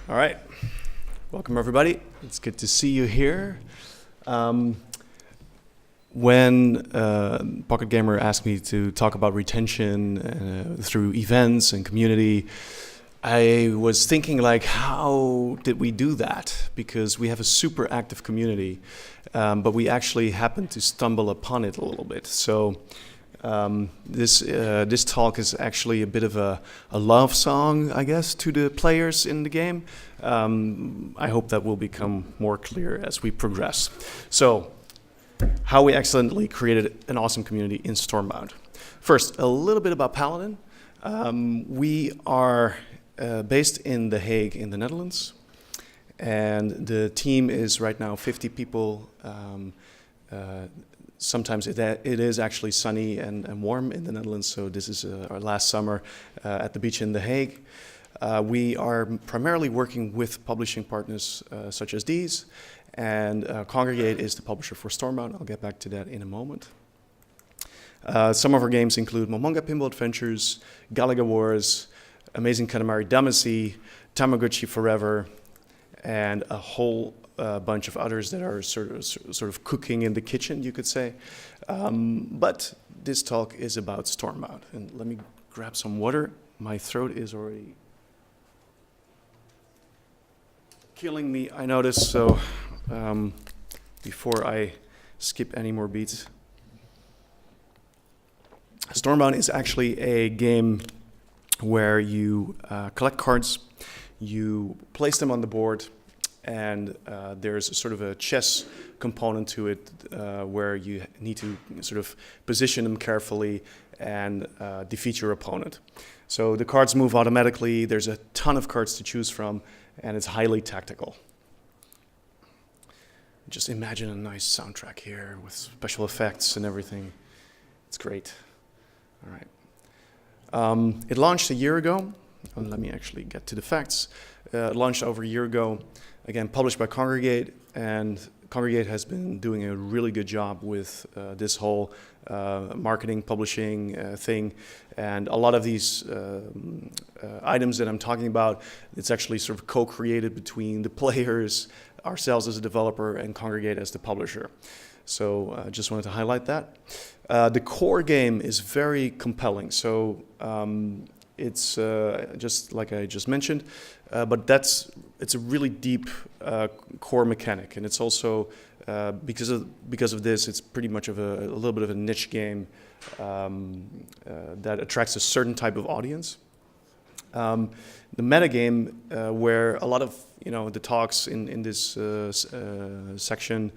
All right, welcome everybody. It's good to see you here. When Pocket Gamer asked me to talk about retention through events and community, I was thinking like, how did we do that? Because we have a super active community, but we actually happened to stumble upon it a little bit. So this talk is actually a bit of a love song, I guess, to the players in the game. I hope that will become more clear as we progress. So, how we accidentally created an awesome community in Stormbound. First, a little bit about Paladin. We are based in The Hague in the Netherlands, and the team is right now 50 people. Sometimes it is actually sunny and warm in the Netherlands, so this is our last summer at the beach in The Hague. We are primarily working with publishing partners such as these, and Congregate is the publisher for Stormbound. I'll get back to that in a moment. Some of our games include Momonga Pinball Adventures, Galaga Wars, Amazing Katamari Damacy, Tamagotchi Forever, and a whole bunch of others that are sort of cooking in the kitchen, you could say. But this talk is about Stormbound. And let me grab some water. My throat is already killing me, I notice. So before I skip any more beats. Stormbound is actually a game where you collect cards, you place them on the board, and there's sort of a chess component to it where you need to sort of position them carefully and defeat your opponent. So the cards move automatically, there's a ton of cards to choose from, and it's highly tactical. Just imagine a nice soundtrack here with special effects and everything. It's great. All right. It launched a year ago. Let me actually get to the facts. It launched over a year ago. Again, published by Congregate, and Congregate has been doing a really good job with this whole marketing, publishing thing. And a lot of these items that I'm talking about, it's actually sort of co-created between the players, ourselves as a developer, and Congregate as the publisher. So just wanted to highlight that. The core game is very compelling. So it's just like I just mentioned, but it's a really deep core mechanic, and it's also because of this, it's pretty much of a little bit of a niche game that attracts a certain type of audience. The metagame, where a lot of the talks in this section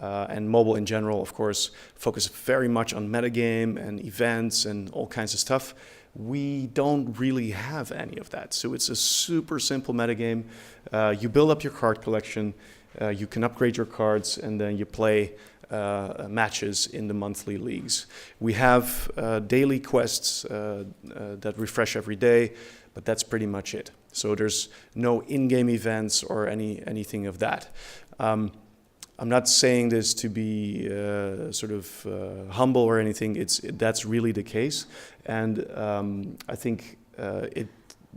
and mobile in general, of course, focus very much on metagame and events and all kinds of stuff. We don't really have any of that. So it's a super simple metagame. You build up your card collection, you can upgrade your cards, and then you play matches in the monthly leagues. We have daily quests that refresh every day, but that's pretty much it. So there's no in-game events or anything of that. I'm not saying this to be sort of humble or anything. That's really the case, and I think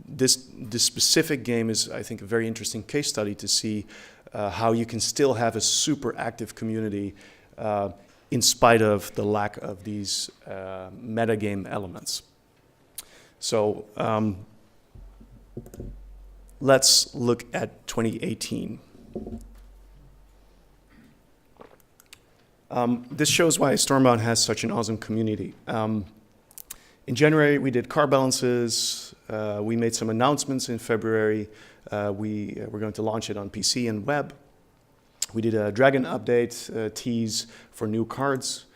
this specific game is, I think, a very interesting case study to see how you can still have a super active community in spite of the lack of these metagame elements. So let's look at 2018. This shows why Stormbound has such an awesome community. In January, we did card balances. We made some announcements in February. We were going to launch it on PC and web. We did a Dragon update tease for new cards.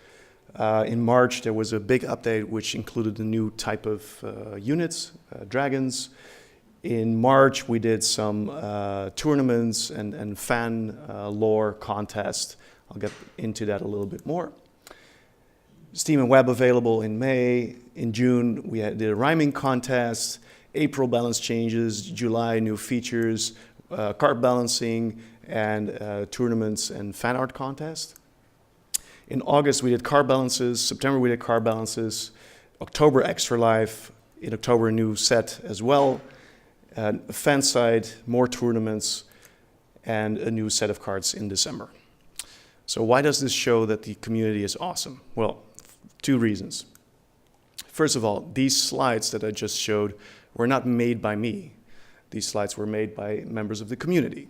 In March, there was a big update which included a new type of units, dragons. In March, we did some tournaments and fan lore contest. I'll get into that a little bit more. Steam and web available in May. In June, we did a rhyming contest. April, balance changes. July, new features, card balancing, and tournaments and fan art contest. In August, we did card balances. September, we did card balances. October, Extra Life. In October, a new set as well. a fan site, more tournaments, and a new set of cards in December. So why does this show that the community is awesome? Well, 2 reasons. First of all, these slides that I just showed were not made by me. These slides were made by members of the community.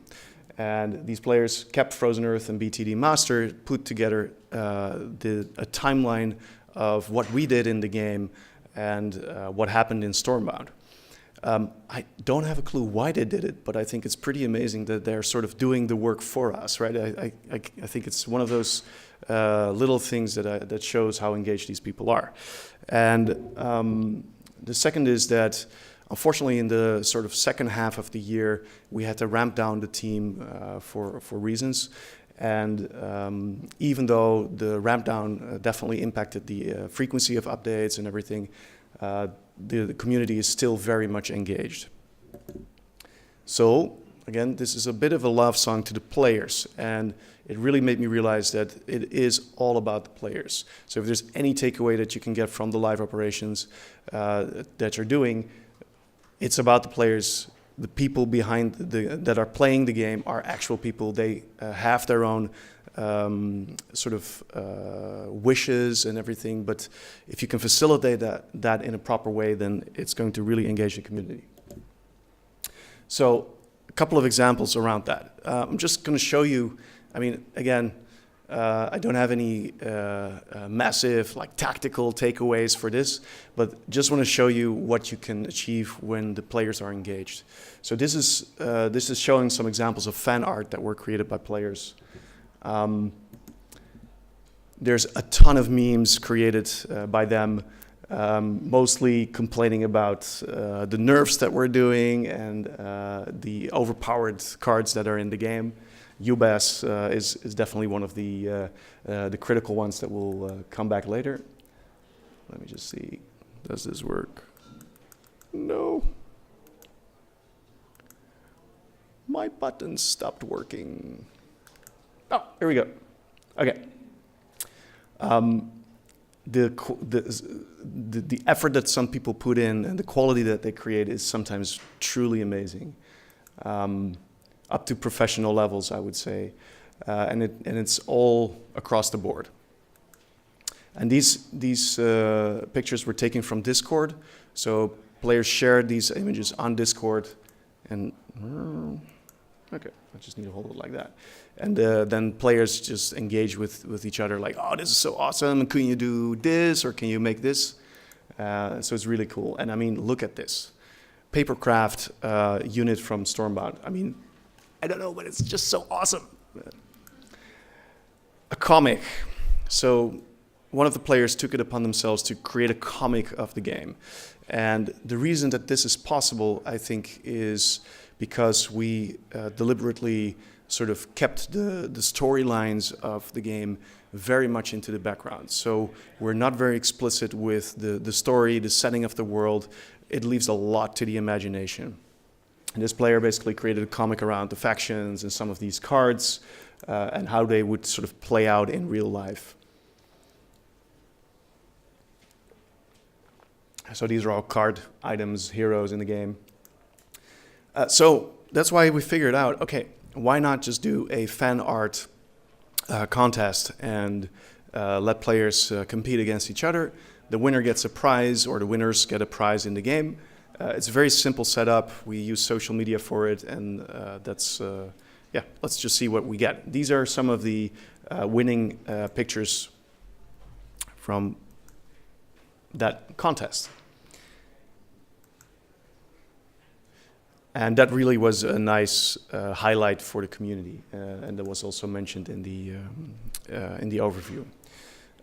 And these players, kept Frozen Earth and BTD Master, put together a timeline of what we did in the game and what happened in Stormbound. I don't have a clue why they did it, but I think it's pretty amazing that they're sort of doing the work for us, right? I think it's one of those little things that shows how engaged these people are. And the second is that, unfortunately, in the sort of second half of the year, we had to ramp down the team for reasons. And even though the ramp down definitely impacted the frequency of updates and everything, the community is still very much engaged. So, again, this is a bit of a love song to the players, and it really made me realize that it is all about the players. So if there's any takeaway that you can get from the live operations that you're doing, it's about the players. The people behind that are playing the game are actual people. They have their own sort of wishes and everything, but if you can facilitate that in a proper way, then it's going to really engage the community. So a couple of examples around that. I'm just going to show you, I mean, again, I don't have any massive like tactical takeaways for this, but just want to show you what you can achieve when the players are engaged. So this is showing some examples of fan art that were created by players. There's a ton of memes created by them, mostly complaining about the nerfs that we're doing and the overpowered cards that are in the game. Geus is definitely one of the critical ones that will come back later. Let me just see. Does this work? No. My button stopped working. Oh, here we go. Okay. The effort that some people put in and the quality that they create is sometimes truly amazing. Up to professional levels, I would say, and it's all across the board. And these pictures were taken from Discord, so players shared these images on Discord, and okay, I just need to hold it like that, and then players just engage with each other, like, oh, this is so awesome, can you do this, or can you make this? So it's really cool, and I mean, look at this. Papercraft unit from Stormbound. I mean, I don't know, but it's just so awesome. A comic. So one of the players took it upon themselves to create a comic of the game. And the reason that this is possible, I think, is because we deliberately sort of kept the storylines of the game very much into the background. So we're not very explicit with the story, the setting of the world. It leaves a lot to the imagination. And this player basically created a comic around the factions and some of these cards and how they would sort of play out in real life. So these are all card items, heroes in the game. So that's why we figured out, okay, why not just do a fan art contest and let players compete against each other. The winner gets a prize, or the winners get a prize in the game. It's a very simple setup. We use social media for it, and yeah, let's just see what we get. These are some of the winning pictures from that contest. And that really was a nice highlight for the community, and that was also mentioned in the overview.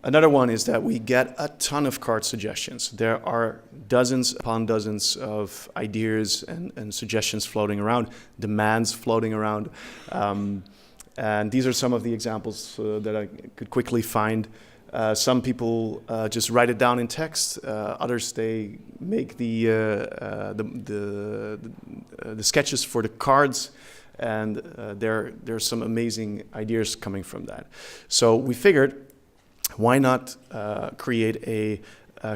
Another one is that we get a ton of card suggestions. There are dozens upon dozens of ideas and suggestions floating around, demands floating around. And these are some of the examples that I could quickly find. Some people just write it down in text. Others, they make the sketches for the cards. And there's some amazing ideas coming from that. So we figured, why not create a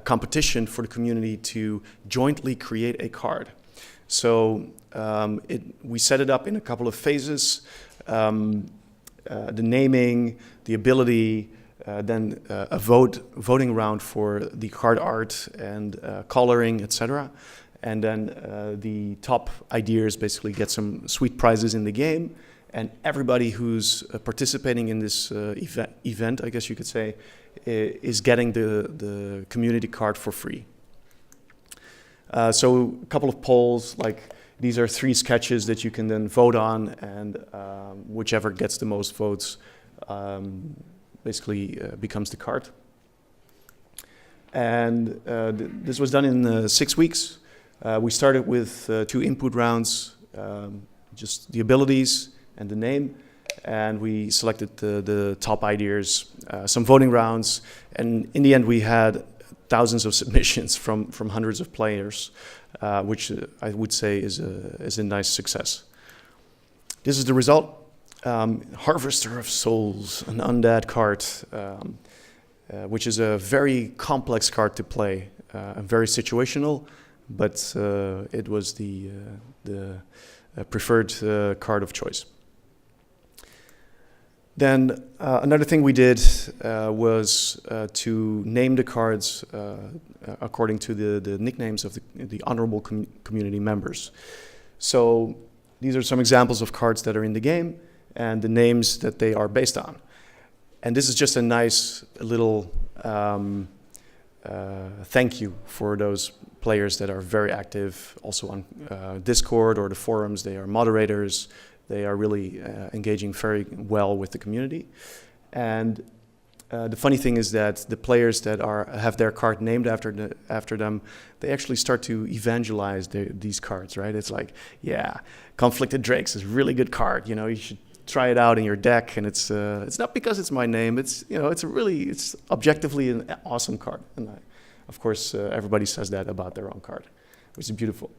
competition for the community to jointly create a card? So we set it up in a couple of phases. The naming, the ability, then a voting round for the card art and coloring, etc. And then the top ideas basically get some sweet prizes in the game. And everybody who's participating in this event, I guess you could say, is getting the community card for free. So a couple of polls, like these are 3 sketches that you can then vote on, and whichever gets the most votes basically becomes the card. And this was done in 6 weeks. We started with 2 input rounds, just the abilities and the name, and we selected the top ideas, some voting rounds, and in the end we had thousands of submissions from hundreds of players, which I would say is a nice success. This is the result. Harvester of Souls, an undead card, which is a very complex card to play, very situational, but it was the preferred card of choice. Then another thing we did was to name the cards according to the nicknames of the honorable community members. So these are some examples of cards that are in the game and the names that they are based on. And this is just a nice little thank you for those players that are very active also on Discord or the forums. They are moderators. They are really engaging very well with the community. And the funny thing is that the players that have their card named after them, they actually start to evangelize these cards, right? It's like, yeah, Conflicted Drakes is a really good card. You know, you should try it out in your deck. And it's not because it's my name. It's it's objectively an awesome card. And of course, everybody says that about their own card, which is beautiful.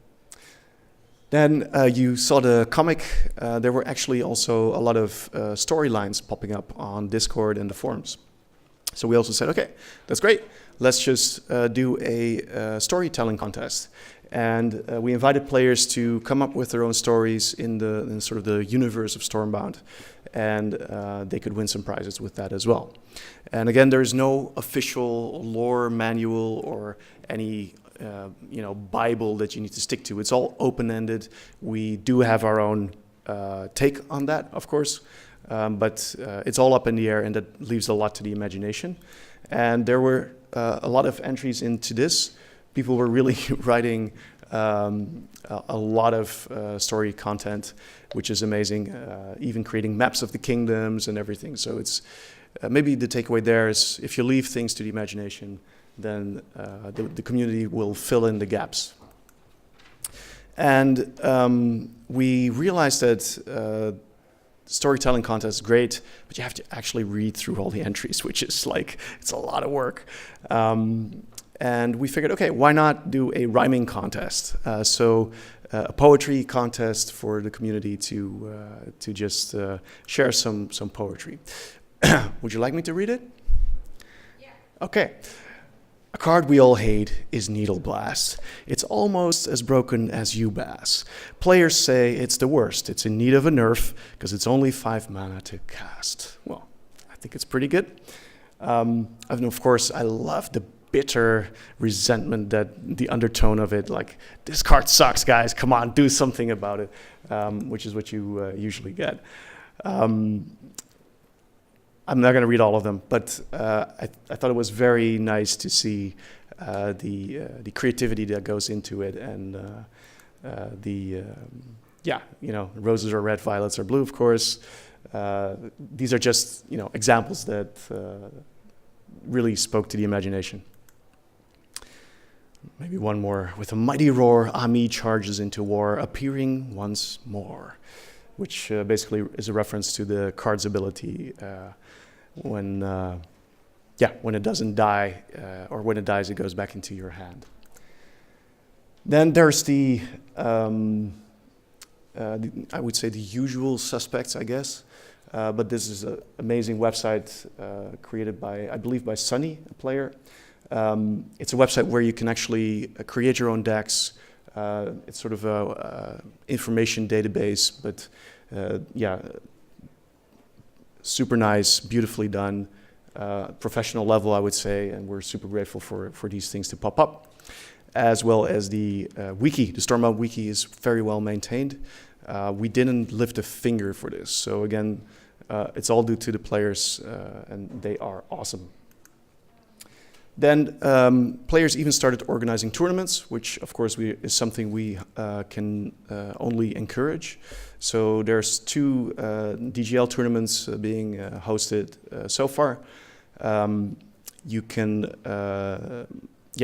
Then you saw the comic. There were actually also a lot of storylines popping up on Discord and the forums. So we also said, okay, that's great. Let's just do a storytelling contest. And we invited players to come up with their own stories in sort of the universe of Stormbound. And they could win some prizes with that as well. And again, there's no official lore manual or any Bible that you need to stick to. It's all open-ended. We do have our own take on that, of course, but it's all up in the air, and that leaves a lot to the imagination. And there were a lot of entries into this. People were really writing a lot of story content, which is amazing, even creating maps of the kingdoms and everything. So it's maybe the takeaway there is if you leave things to the imagination, then the community will fill in the gaps. And we realized that storytelling content is great, but you have to actually read through all the entries, which is like, it's a lot of work. And we figured, okay, why not do a rhyming contest? So a poetry contest for the community to just share some poetry. Would you like me to read it? Yeah. Okay. A card we all hate is Needle Blast. It's almost as broken as Ubass. Players say it's the worst. It's in need of a nerf because it's only 5 mana to cast. Well, I think it's pretty good. And of course, I love the bitter resentment, that the undertone of it, like, this card sucks, guys. Come on, do something about it, which is what you usually get. I'm not going to read all of them, but I thought it was very nice to see the creativity that goes into it, and roses are red, violets are blue, of course. These are just examples that really spoke to the imagination. Maybe one more. With a mighty roar, Ami charges into war, appearing once more, which basically is a reference to the card's ability. When it doesn't die, or when it dies, it goes back into your hand. Then there's I would say the usual suspects, I guess. But this is an amazing website created by, I believe, by Sunny, a player. It's a website where you can actually create your own decks, It's sort of a information database, but yeah, super nice, beautifully done, professional level, I would say, and we're super grateful for these things to pop up. As well as the wiki. The Stormbound wiki is very well maintained. We didn't lift a finger for this. So again, it's all due to the players, and they are awesome. Then players even started organizing tournaments, which of course is something we can only encourage. So there's 2 DGL tournaments being hosted so far. You can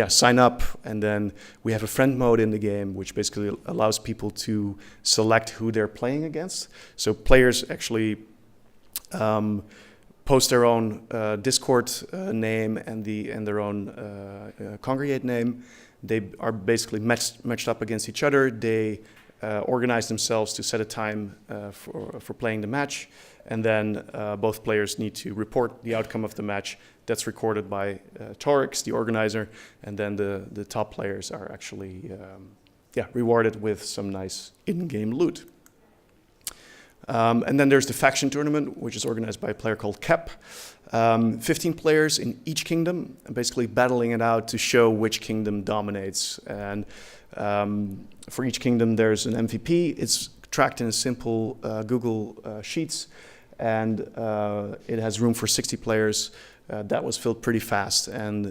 sign up, and then we have a friend mode in the game, which basically allows people to select who they're playing against. So players actually post their own Discord name and their own congregate name. They are basically matched up against each other. They organize themselves to set a time for playing the match, and then both players need to report the outcome of the match. That's recorded by Torix, the organizer, and then the top players are actually rewarded with some nice in-game loot. And then there's the faction tournament, which is organized by a player called Kep. 15 players in each kingdom, basically battling it out to show which kingdom dominates. And for each kingdom, there's an MVP. It's tracked in a simple Google Sheets, and it has room for 60 players. That was filled pretty fast, and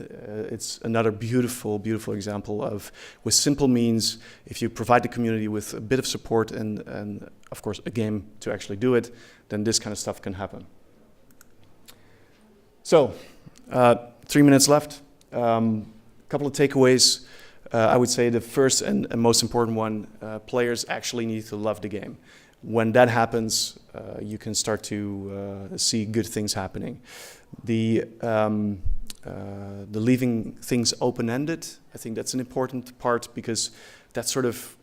it's another beautiful, beautiful example of, with simple means, if you provide the community with a bit of support and of course a game to actually do it, then this kind of stuff can happen. So, 3 minutes left. Couple of takeaways. I would say the first and most important one, players actually need to love the game. When that happens, you can start to see good things happening. The leaving things open-ended, I think that's an important part, because that sort of,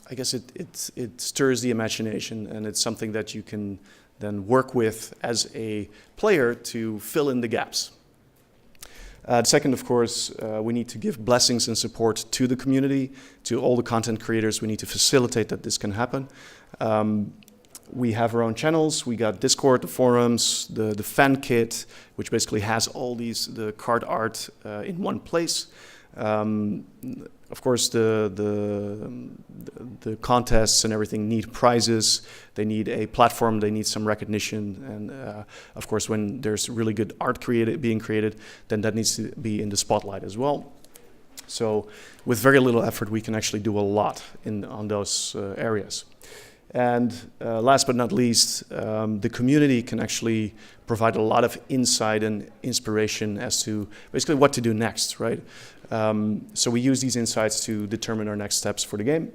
I guess it stirs the imagination, and it's something that you can then work with as a player to fill in the gaps. Second, of course, we need to give blessings and support to the community, to all the content creators. We need to facilitate that this can happen. We have our own channels. We got Discord, the forums, the fan kit, which basically has all the card art in one place. Of course, the contests and everything need prizes. They need a platform. They need some recognition. And of course, when there's really good art being created, then that needs to be in the spotlight as well. So with very little effort, we can actually do a lot on those areas. And last but not least, the community can actually provide a lot of insight and inspiration as to basically what to do next, right? So we use these insights to determine our next steps for the game.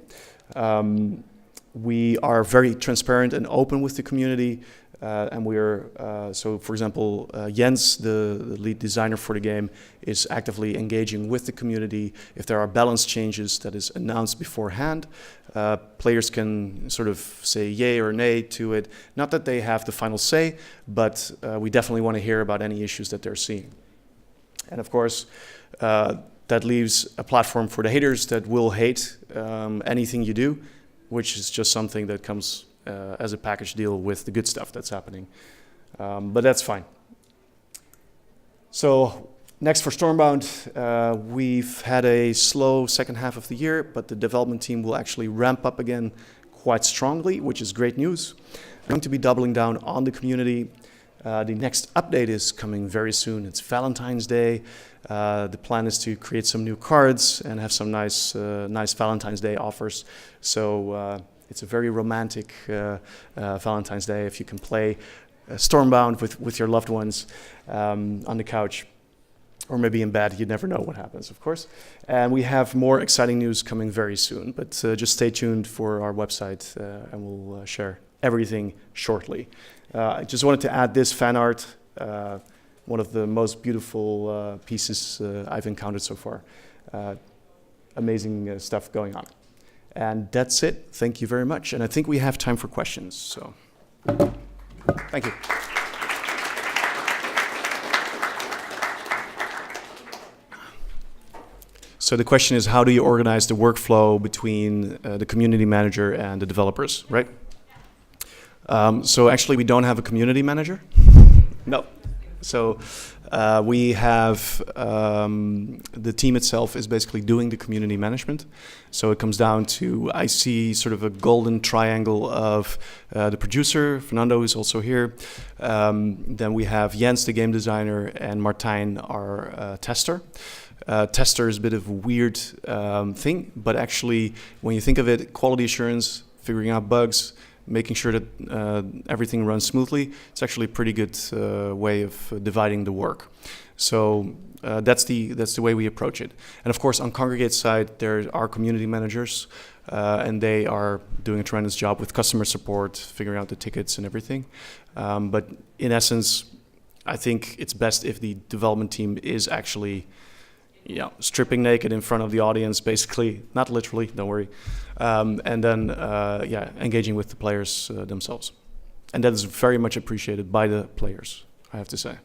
We are very transparent and open with the community. And we're, so for example, Jens, the lead designer for the game, is actively engaging with the community. If there are balance changes that is announced beforehand, players can sort of say yay or nay to it. Not that they have the final say, but we definitely want to hear about any issues that they're seeing. And of course, that leaves a platform for the haters that will hate anything you do, which is just something that comes as a package deal with the good stuff that's happening. But that's fine. So next for Stormbound, we've had a slow second half of the year, but the development team will actually ramp up again quite strongly, which is great news. I'm going to be doubling down on the community. The next update is coming very soon. It's Valentine's Day. The plan is to create some new cards and have some nice Valentine's Day offers. So it's a very romantic Valentine's Day if you can play Stormbound with your loved ones on the couch, or maybe in bed. You never know what happens, of course. And we have more exciting news coming very soon, but just stay tuned for our website and we'll share everything shortly. I just wanted to add this fan art, one of the most beautiful pieces I've encountered so far. Amazing stuff going on. And that's it. Thank you very much. And I think we have time for questions. So, thank you. So the question is, how do you organize the workflow between the community manager and the developers, right? So actually, we don't have a community manager. No. So we have the team itself is basically doing the community management. So it comes down to, I see sort of a golden triangle of the producer, Fernando, who's also here. Then we have Jens, the game designer, and Martijn, our tester. Tester is a bit of a weird thing, but actually, when you think of it, quality assurance, figuring out bugs, making sure that everything runs smoothly, it's actually a pretty good way of dividing the work. So that's the way we approach it. And of course, on Kongregate's side, there are community managers, and they are doing a tremendous job with customer support, figuring out the tickets and everything. But in essence, I think it's best if the development team is actually stripping naked in front of the audience, basically, not literally, don't worry, and then engaging with the players themselves, and that is very much appreciated by the players, I have to say.